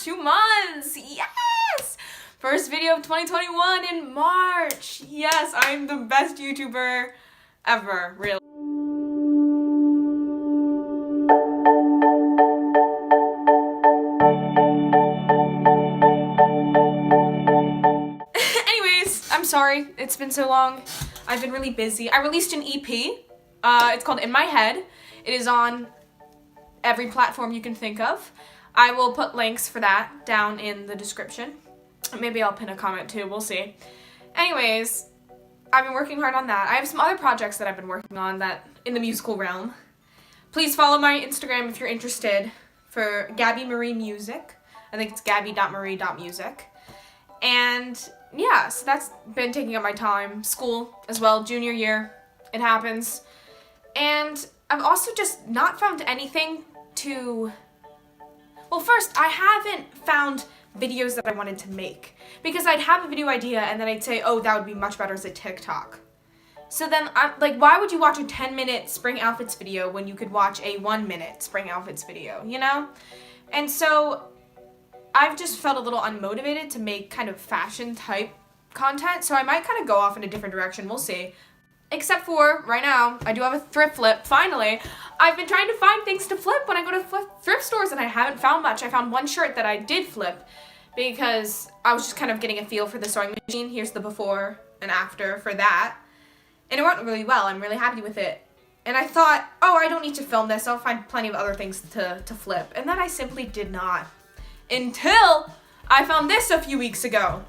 2 months. Yes! First video of 2021 in March. Yes, I'm the best YouTuber ever, really. Anyways, I'm sorry it's been so long. I've been really busy. I released an EP. It's called In My Head. It is on every platform you can think of. I will put links for that down in the description. Maybe I'll pin a comment too, we'll see. Anyways, I've been working hard on that. I have some other projects that I've been working on that in the musical realm. Please follow my Instagram if you're interested for Gabby Marie Music. I think it's gabby.marie.music. And yeah, so that's been taking up my time. School as well, junior year, it happens. And I've also just not found anything to... Well, first, I haven't found videos that I wanted to make. Because I'd have a video idea and then I'd say, oh, that would be much better as a TikTok. So then, why would you watch a 10-minute spring outfits video when you could watch a 1-minute spring outfits video, you know? And so, I've just felt a little unmotivated to make kind of fashion type content. So I might kind of go off in a different direction, we'll see. Except for, right now, I do have a thrift flip, finally. I've been trying to find things to flip when I go to thrift stores and I haven't found much. I found one shirt that I did flip because I was just kind of getting a feel for the sewing machine. Here's the before and after for that. And it went really well. I'm really happy with it. And I thought, oh, I don't need to film this. I'll find plenty of other things to flip. And then I simply did not. Until I found this a few weeks ago.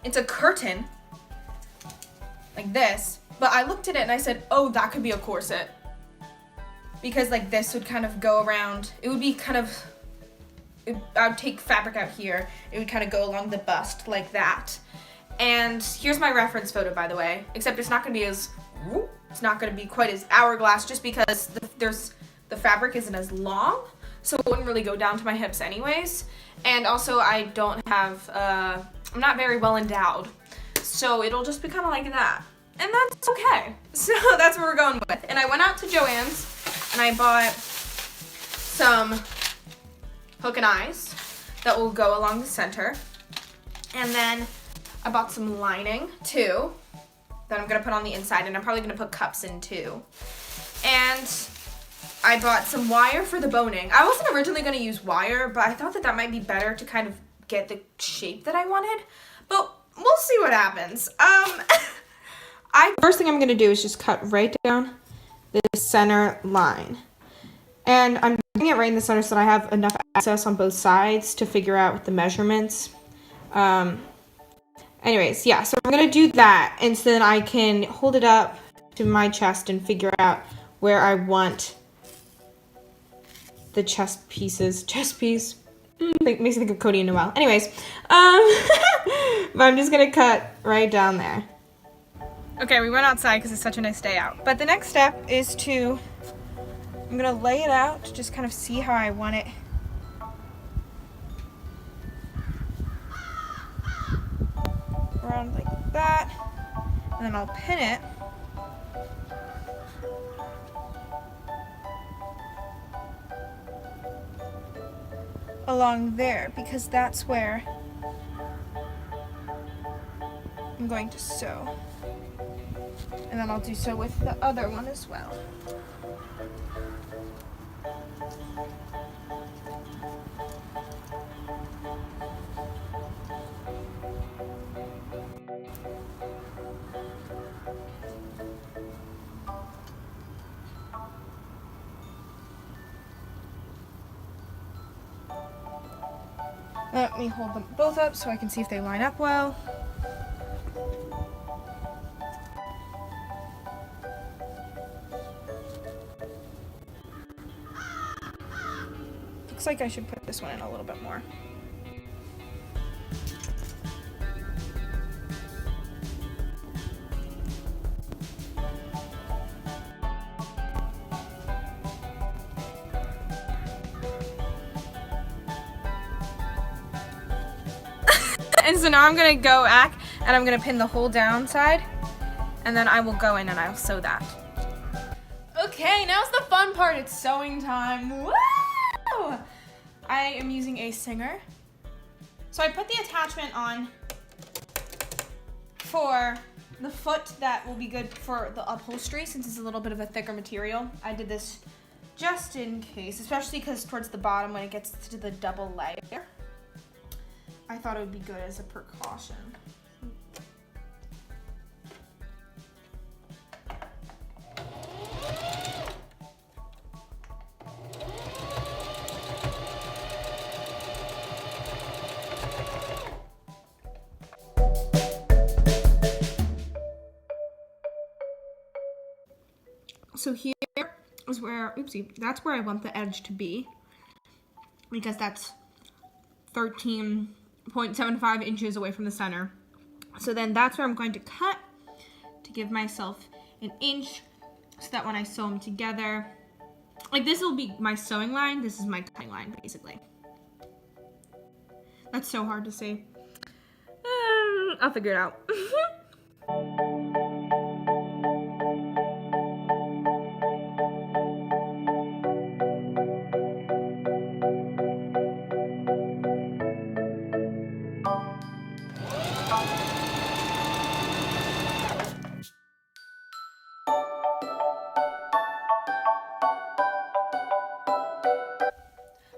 It's a curtain. Like this. But I looked at it and I said, oh, that could be a corset. Because like this would kind of go around, it would be kind of, I would take fabric out here, it would kind of go along the bust like that. And here's my reference photo, by the way, except it's not going to be as, it's not going to be quite as hourglass just because the fabric isn't as long, so it wouldn't really go down to my hips anyways. And also I don't have, I'm not very well endowed, so it'll just be kind of like that. And that's okay. So that's what we're going with. And I went out to Joann's and I bought some hook and eyes that will go along the center. And then I bought some lining too that I'm gonna put on the inside, and I'm probably gonna put cups in too. And I bought some wire for the boning. I wasn't originally gonna use wire, but I thought that that might be better to kind of get the shape that I wanted. But we'll see what happens. First thing I'm going to do is just cut right down the center line. And I'm doing it right in the center so that I have enough access on both sides to figure out the measurements. Anyways, yeah, so I'm going to do that, and so then I can hold it up to my chest and figure out where I want the chest piece. Makes me think of Cody and Noelle. Anyways, but I'm just going to cut right down there. Okay, we went outside because it's such a nice day out. But the next step is I'm gonna lay it out to just kind of see how I want it. Around like that. And then I'll pin it. Along there, because that's where I'm going to sew. And then I'll do so with the other one as well. Let me hold them both up so I can see if they line up well. Looks like I should put this one in a little bit more. And so now I'm gonna go back and I'm gonna pin the whole down side, and then I will go in and I'll sew that. Okay, now's the fun part. It's sewing time. Woo! I am using a Singer So I put the attachment on for the foot that will be good for the upholstery since it's a little bit of a thicker material. I did this just in case, especially because towards the bottom when it gets to the double layer, I thought it would be good as a precaution. So here is where, oopsie, that's where I want the edge to be because that's 13.75 inches away from the center. So then that's where I'm going to cut to give myself an inch so that when I sew them together, like this will be my sewing line, this is my cutting line basically. That's so hard to say. I'll figure it out.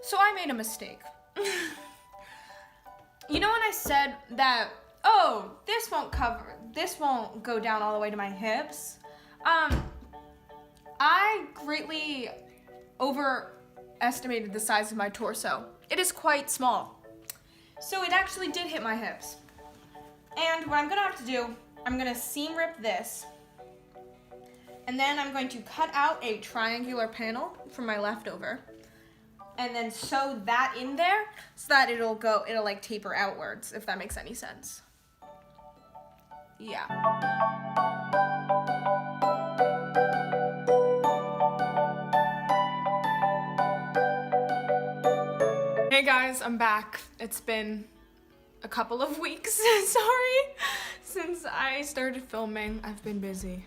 So I made a mistake. You know when I said that, oh, this won't go down all the way to my hips? I greatly overestimated the size of my torso. It is quite small. So it actually did hit my hips. And what I'm gonna have to do, I'm gonna seam rip this, and then I'm going to cut out a triangular panel from my leftover, and then sew that in there so that it'll like taper outwards, if that makes any sense. Yeah. Hey guys, I'm back. It's been a couple of weeks, sorry, since I started filming. I've been busy.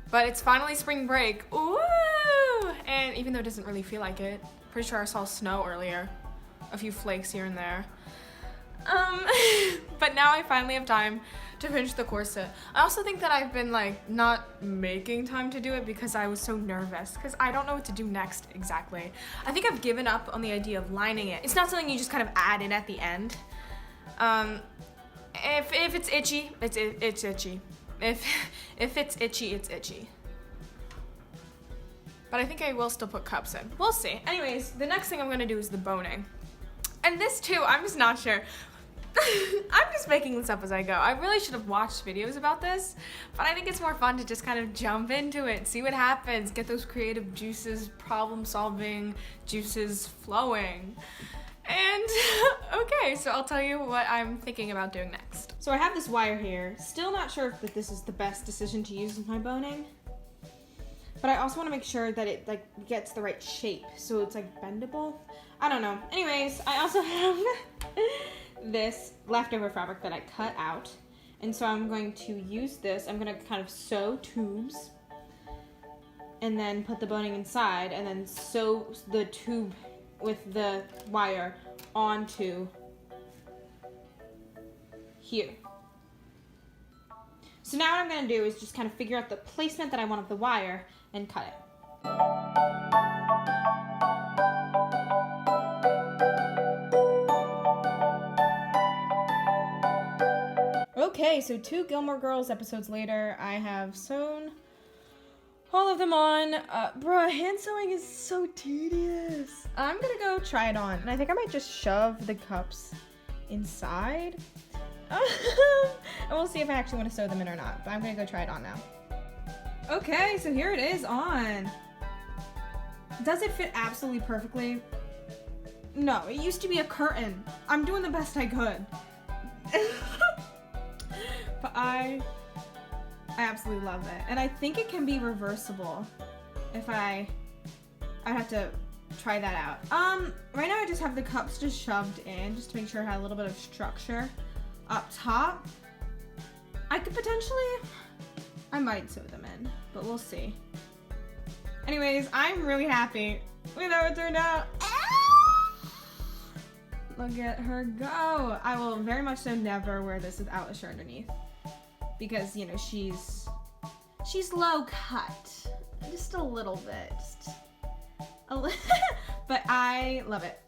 But it's finally spring break. Ooh! And even though it doesn't really feel like it, pretty sure I saw snow earlier. A few flakes here and there. But now I finally have time to finish the corset. I also think that I've been like not making time to do it because I was so nervous because I don't know what to do next exactly. I think I've given up on the idea of lining it. It's not something you just kind of add in at the end. If it's itchy, it's itchy. If it's itchy, it's itchy. But I think I will still put cups in. We'll see. Anyways, the next thing I'm gonna do is the boning. And this too, I'm just not sure. I'm just making this up as I go. I really should have watched videos about this, but I think it's more fun to just kind of jump into it, see what happens, get those creative juices, problem-solving juices flowing. And okay, so I'll tell you what I'm thinking about doing next. So I have this wire here. Still not sure if this is the best decision to use with my boning, but I also want to make sure that it like gets the right shape, so it's like bendable. I don't know. Anyways, I also have this leftover fabric that I cut out, and so I'm going to use this. I'm going to kind of sew tubes and then put the boning inside and then sew the tube with the wire onto here. So now what I'm going to do is just kind of figure out the placement that I want of the wire and cut it. Okay, so 2 Gilmore Girls episodes later, I have sewn all of them on. Bruh, hand sewing is so tedious. I'm gonna go try it on, and I think I might just shove the cups inside. And we'll see if I actually want to sew them in or not, but I'm gonna go try it on now. Okay, so here it is on. Does it fit absolutely perfectly? No, it used to be a curtain. I'm doing the best I could. But I absolutely love it. And I think it can be reversible if I'd have to try that out. Right now I just have the cups just shoved in just to make sure I had a little bit of structure up top. I could potentially, I might sew them in, but we'll see. Anyways, I'm really happy with how it turned out. Look at her go. I will very much so never wear this without a shirt underneath. Because, you know, she's low cut. Just a little bit. But I love it.